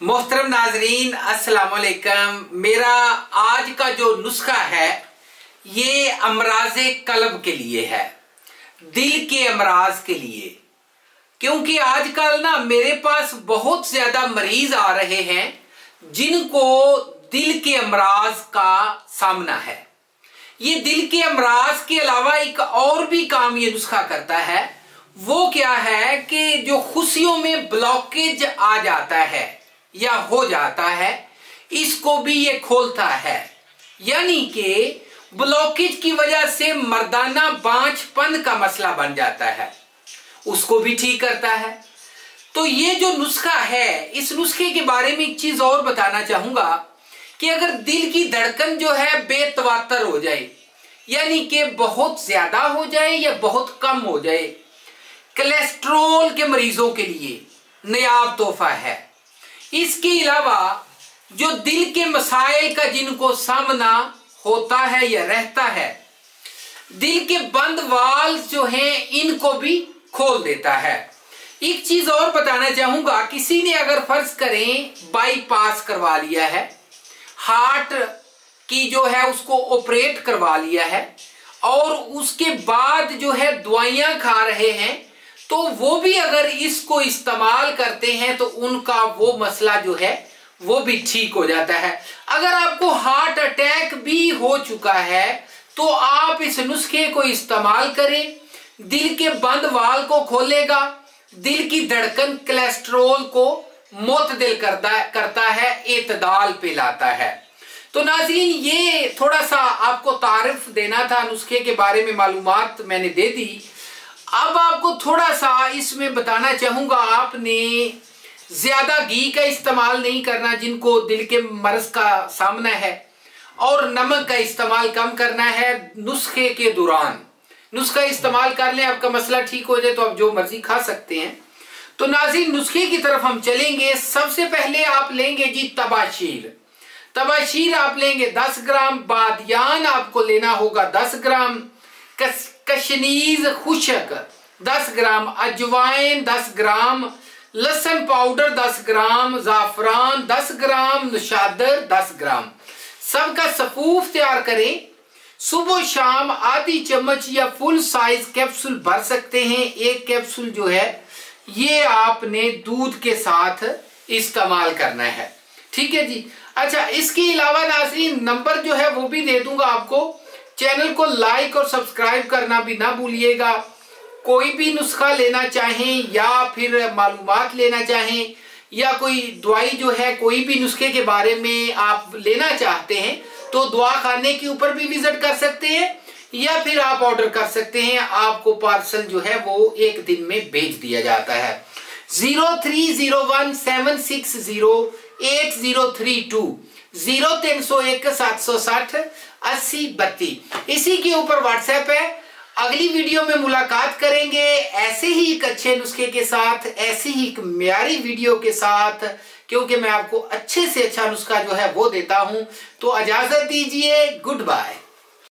मोहतरम नाजरीन अस्सलाम वालेकुम। मेरा आज का जो नुस्खा है ये अमराज़े कल्ब के लिए है, दिल के अमराज के लिए। क्योंकि आजकल ना मेरे पास बहुत ज्यादा मरीज आ रहे हैं जिनको दिल के अमराज का सामना है। ये दिल के अमराज के अलावा एक और भी काम ये नुस्खा करता है। वो क्या है कि जो खुशियों में ब्लॉकेज आ जाता है या हो जाता है, इसको भी ये खोलता है। यानी कि ब्लॉकेज की वजह से मर्दाना बांझपन का मसला बन जाता है, उसको भी ठीक करता है। तो ये जो नुस्खा है, इस नुस्खे के बारे में एक चीज और बताना चाहूंगा कि अगर दिल की धड़कन जो है बेतवातर हो जाए, यानी कि बहुत ज्यादा हो जाए या बहुत कम हो जाए, कोलेस्ट्रॉल के मरीजों के लिए नायाब तोहफा है। इसके अलावा जो दिल के मसाइल का जिनको सामना होता है या रहता है, दिल के बंद वाल जो हैं इनको भी खोल देता है। एक चीज और बताना चाहूंगा, किसी ने अगर फर्ज करें बाईपास करवा लिया है, हार्ट की जो है उसको ऑपरेट करवा लिया है और उसके बाद जो है दवाइयां खा रहे हैं, तो वो भी अगर इसको इस्तेमाल करते हैं तो उनका वो मसला जो है वो भी ठीक हो जाता है। अगर आपको हार्ट अटैक भी हो चुका है तो आप इस नुस्खे को इस्तेमाल करें, दिल के बंद वाल को खोलेगा, दिल की धड़कन कोलेस्ट्रॉल को मुतदिल करता है, एतदाल पे लाता है। तो नाज़रीन, ये थोड़ा सा आपको तारीफ देना था, नुस्खे के बारे में मालूमात मैंने दे दी। अब आपको थोड़ा सा इसमें बताना चाहूंगा, आपने ज्यादा घी का इस्तेमाल नहीं करना जिनको दिल के मर्ज का सामना है, और नमक का इस्तेमाल कम करना है नुस्खे के दौरान। नुस्खा इस्तेमाल कर लें, आपका मसला ठीक हो जाए तो आप जो मर्जी खा सकते हैं। तो नाज़रीन, नुस्खे की तरफ हम चलेंगे। सबसे पहले आप लेंगे जी तबाशीर। तबाशीर आप लेंगे 10 ग्राम, बादियान आपको लेना होगा 10 ग्राम, कशनीज खुशक 10 ग्राम, अजवाइन 10 ग्राम, लहसुन पाउडर 10 ग्राम, जाफरान 10 ग्राम, नशादर 10 ग्राम। सबका सफूफ तैयार करें। सुबह शाम आधी चम्मच या फुल साइज कैप्सूल भर सकते हैं। एक कैप्सूल जो है ये आपने दूध के साथ इस्तेमाल करना है, ठीक है जी। अच्छा, इसके अलावा नाज़रीन नंबर जो है वो भी दे दूंगा आपको। चैनल को लाइक और सब्सक्राइब करना भी ना भूलिएगा। कोई भी नुस्खा लेना चाहें या फिर मालूमात लेना चाहें या कोई दवाई जो है, कोई भी नुस्खे के बारे में आप लेना चाहते हैं तो दवा खाने के ऊपर भी विजिट कर सकते हैं या फिर आप ऑर्डर कर सकते हैं। आपको पार्सल जो है वो एक दिन में भेज दिया जाता है। 030176080032 0301 760 8032 इसी के ऊपर व्हाट्सएप है। अगली वीडियो में मुलाकात करेंगे ऐसे ही एक अच्छे नुस्खे के साथ, ऐसी ही एक म्यारी वीडियो के साथ, क्योंकि मैं आपको अच्छे से अच्छा नुस्खा जो है वो देता हूं। तो इजाजत दीजिए, गुड बाय।